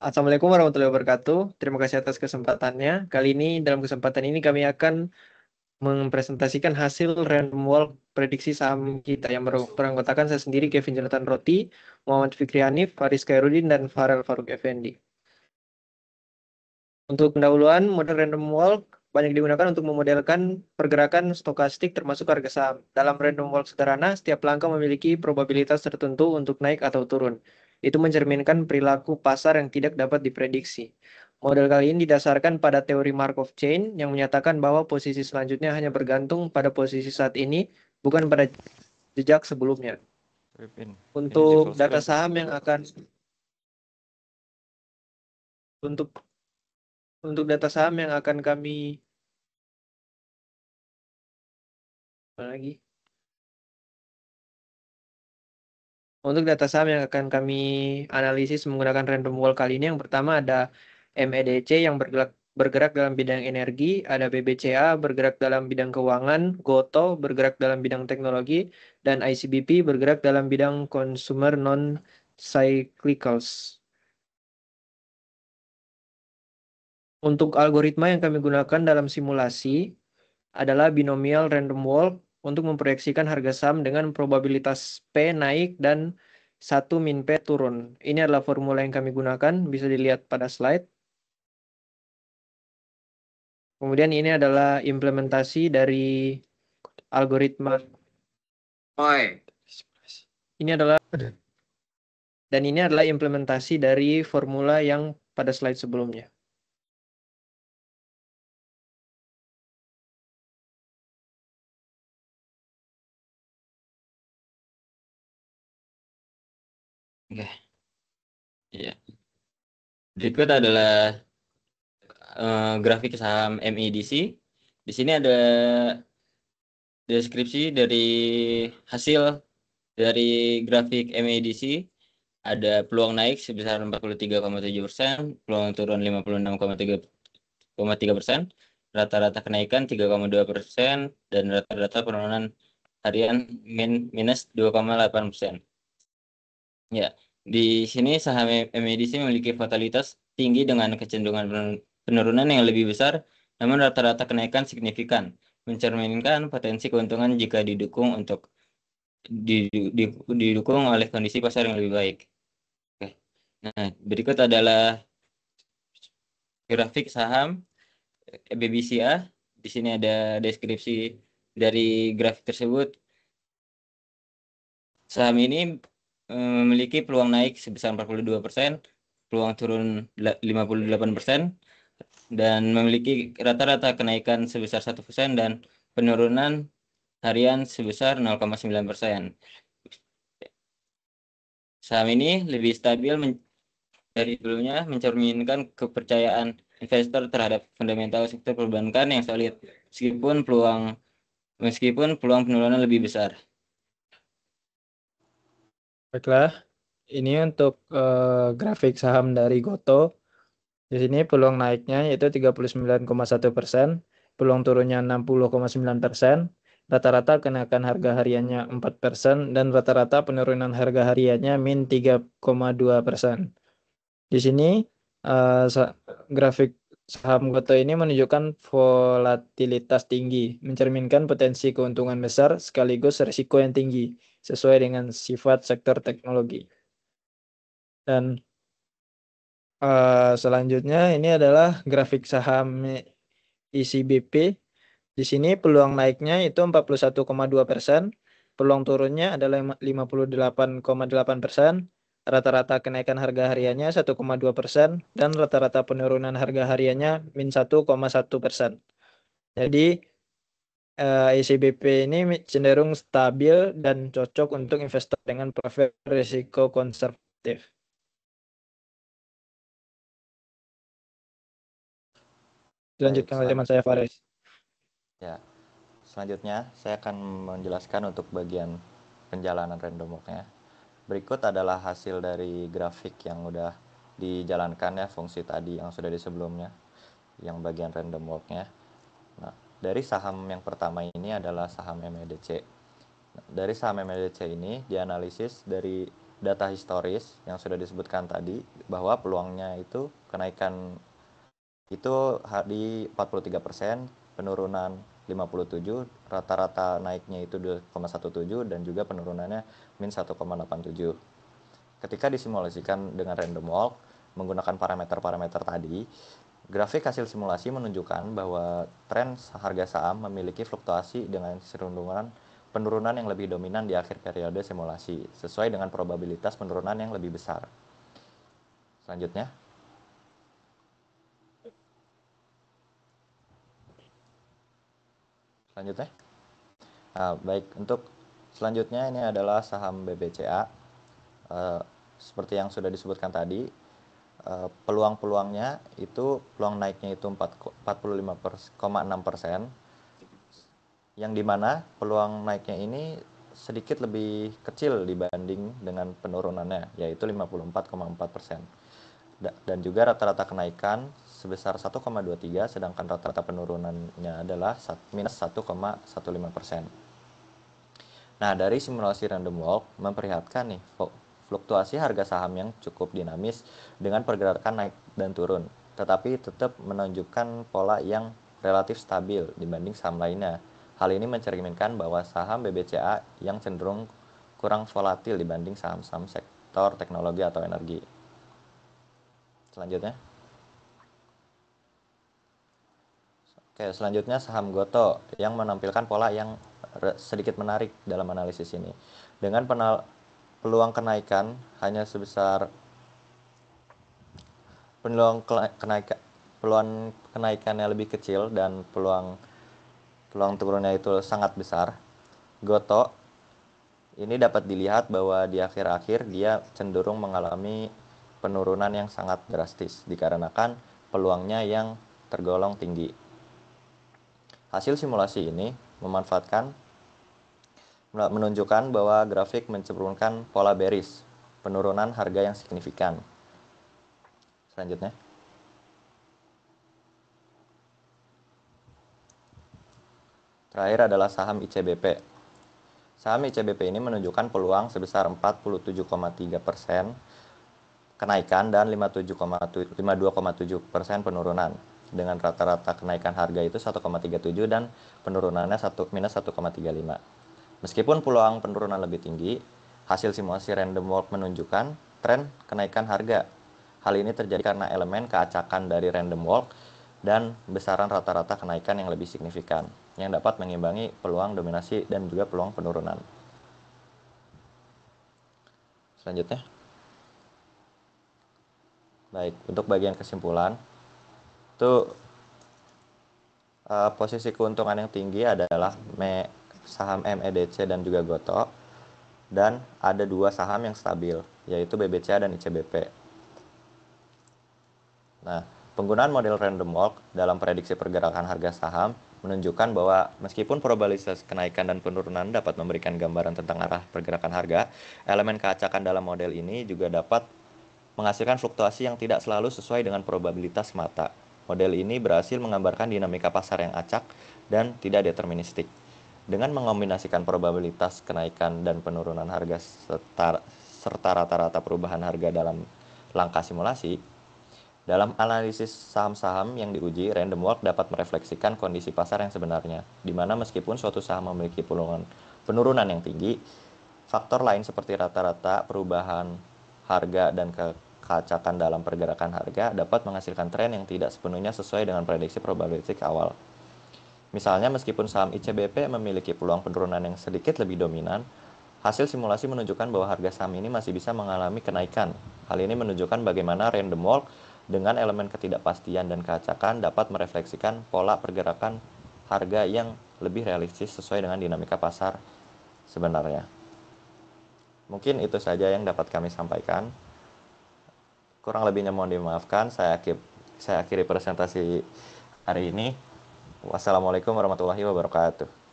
Assalamualaikum warahmatullahi wabarakatuh. Terima kasih atas kesempatannya. Dalam kesempatan ini kami akan mempresentasikan hasil random walk prediksi saham kita yang beranggotakan saya sendiri, Kevin Jonathan Roti, Muhammad Fikri Hanif, Faris Khairuddin, dan Farel Faruk Effendi. Untuk pendahuluan, model random walk banyak digunakan untuk memodelkan pergerakan stokastik termasuk harga saham. Dalam random walk sederhana, setiap langkah memiliki probabilitas tertentu untuk naik atau turun. Itu mencerminkan perilaku pasar yang tidak dapat diprediksi. Model kali ini didasarkan pada teori Markov Chain yang menyatakan bahwa posisi selanjutnya hanya bergantung pada posisi saat ini, bukan pada jejak sebelumnya. Ini di full Untuk data screen. saham yang akan untuk untuk data saham yang akan kami apa lagi? Untuk data saham yang akan kami analisis menggunakan random walk kali ini, yang pertama ada MEDC yang bergerak dalam bidang energi, ada BBCA bergerak dalam bidang keuangan, Goto bergerak dalam bidang teknologi, dan ICBP bergerak dalam bidang consumer non-cyclicals. Untuk algoritma yang kami gunakan dalam simulasi adalah binomial random walk untuk memproyeksikan harga saham dengan probabilitas P naik dan 1 min P turun. Ini adalah formula yang kami gunakan, bisa dilihat pada slide. Kemudian ini adalah implementasi dari algoritma. Ini adalah implementasi dari formula yang pada slide sebelumnya. Oke. Iya. Berikut adalah grafik saham MEDC. Di sini ada deskripsi dari hasil dari grafik MEDC. Ada peluang naik sebesar 43,7%, peluang turun 56,3%, rata-rata kenaikan 3,2%, dan rata-rata penurunan harian minus 2,8%. Ya, di sini saham MEDC memiliki volatilitas tinggi dengan kecenderungan penurunan yang lebih besar, namun rata-rata kenaikan signifikan, mencerminkan potensi keuntungan jika didukung oleh kondisi pasar yang lebih baik. Oke. Nah, berikut adalah grafik saham BBCA. Di sini ada deskripsi dari grafik tersebut. Saham ini memiliki peluang naik sebesar 42%, peluang turun 58%, dan memiliki rata-rata kenaikan sebesar 1% dan penurunan harian sebesar 0,9%. Saham ini lebih stabil dari sebelumnya, mencerminkan kepercayaan investor terhadap fundamental sektor perbankan yang solid, meskipun peluang penurunan lebih besar. Baiklah, ini untuk grafik saham dari Goto. Di sini peluang naiknya yaitu 39,1%, peluang turunnya 60,9%, rata-rata kenaikan harga hariannya 4%, dan rata-rata penurunan harga hariannya min 3,2%. Di sini grafik saham Goto ini menunjukkan volatilitas tinggi, mencerminkan potensi keuntungan besar sekaligus risiko yang tinggi, sesuai dengan sifat sektor teknologi. Dan selanjutnya ini adalah grafik saham ICBP. Di sini peluang naiknya itu 41,2%, peluang turunnya adalah 58,8%, rata-rata kenaikan harga hariannya 1,2%, dan rata-rata penurunan harga hariannya min 1,1%. Jadi ICBP ini cenderung stabil dan cocok untuk investor dengan profil risiko konservatif. Dilanjutkan oleh teman saya Faris. Ya, selanjutnya saya akan menjelaskan untuk bagian penjalanan random walk-nya. Berikut adalah hasil dari grafik yang udah dijalankan ya, fungsi tadi yang sudah di sebelumnya, yang bagian random walk-nya. Nah, dari saham yang pertama ini adalah saham MEDC. Dari saham MEDC ini dianalisis dari data historis yang sudah disebutkan tadi, bahwa peluangnya itu kenaikan itu di 43%, penurunan 57, rata-rata naiknya itu 2,17 dan juga penurunannya min 1,87. Ketika disimulasikan dengan random walk menggunakan parameter-parameter tadi, grafik hasil simulasi menunjukkan bahwa tren harga saham memiliki fluktuasi dengan penurunan yang lebih dominan di akhir periode simulasi, sesuai dengan probabilitas penurunan yang lebih besar. Selanjutnya. Baik, untuk selanjutnya ini adalah saham BBCA. Seperti yang sudah disebutkan tadi, peluang-peluangnya itu peluang naiknya itu 45,6%, yang dimana peluang naiknya ini sedikit lebih kecil dibanding dengan penurunannya, yaitu 54,4%. Dan juga rata-rata kenaikan sebesar 1,23, sedangkan rata-rata penurunannya adalah minus 1,15%. Nah, dari simulasi random walk memperlihatkan nih fluktuasi harga saham yang cukup dinamis dengan pergerakan naik dan turun, tetapi tetap menunjukkan pola yang relatif stabil dibanding saham lainnya. Hal ini mencerminkan bahwa saham BBCA yang cenderung kurang volatil dibanding saham-saham sektor teknologi atau energi. Selanjutnya. Oke, selanjutnya saham Goto yang menampilkan pola yang sedikit menarik dalam analisis ini. Dengan peluang kenaikan hanya sebesar peluang kenaikannya lebih kecil dan peluang turunnya itu sangat besar. Goto ini dapat dilihat bahwa di akhir-akhir dia cenderung mengalami penurunan yang sangat drastis dikarenakan peluangnya yang tergolong tinggi. Hasil simulasi ini menunjukkan bahwa grafik mencerminkan pola bearish, penurunan harga yang signifikan. Selanjutnya. Terakhir adalah saham ICBP. Saham ICBP ini menunjukkan peluang sebesar 47,3% kenaikan dan 52,7% penurunan. Dengan rata-rata kenaikan harga itu 1,37 dan penurunannya minus 1,35. Meskipun peluang penurunan lebih tinggi, hasil simulasi random walk menunjukkan tren kenaikan harga. Hal ini terjadi karena elemen keacakan dari random walk dan besaran rata-rata kenaikan yang lebih signifikan, yang dapat mengimbangi peluang dominasi dan juga peluang penurunan. Selanjutnya. Baik, untuk bagian kesimpulan, itu posisi keuntungan yang tinggi adalah saham MEDC dan juga Goto, dan ada dua saham yang stabil, yaitu BBCA dan ICBP. Nah, penggunaan model random walk dalam prediksi pergerakan harga saham menunjukkan bahwa meskipun probabilitas kenaikan dan penurunan dapat memberikan gambaran tentang arah pergerakan harga, elemen keacakan dalam model ini juga dapat menghasilkan fluktuasi yang tidak selalu sesuai dengan probabilitas semata. Model ini berhasil menggambarkan dinamika pasar yang acak dan tidak deterministik. Dengan mengombinasikan probabilitas kenaikan dan penurunan harga serta rata-rata perubahan harga dalam langkah simulasi, dalam analisis saham-saham yang diuji, random walk dapat merefleksikan kondisi pasar yang sebenarnya, di mana meskipun suatu saham memiliki penurunan yang tinggi, faktor lain seperti rata-rata perubahan harga dan keacakan dalam pergerakan harga dapat menghasilkan tren yang tidak sepenuhnya sesuai dengan prediksi probabilistik awal. Misalnya, meskipun saham ICBP memiliki peluang penurunan yang sedikit lebih dominan, hasil simulasi menunjukkan bahwa harga saham ini masih bisa mengalami kenaikan. Hal ini menunjukkan bagaimana random walk dengan elemen ketidakpastian dan keacakan dapat merefleksikan pola pergerakan harga yang lebih realistis sesuai dengan dinamika pasar sebenarnya. Mungkin itu saja yang dapat kami sampaikan. Kurang lebihnya mohon dimaafkan. Saya akhiri presentasi hari ini. Wassalamualaikum warahmatullahi wabarakatuh.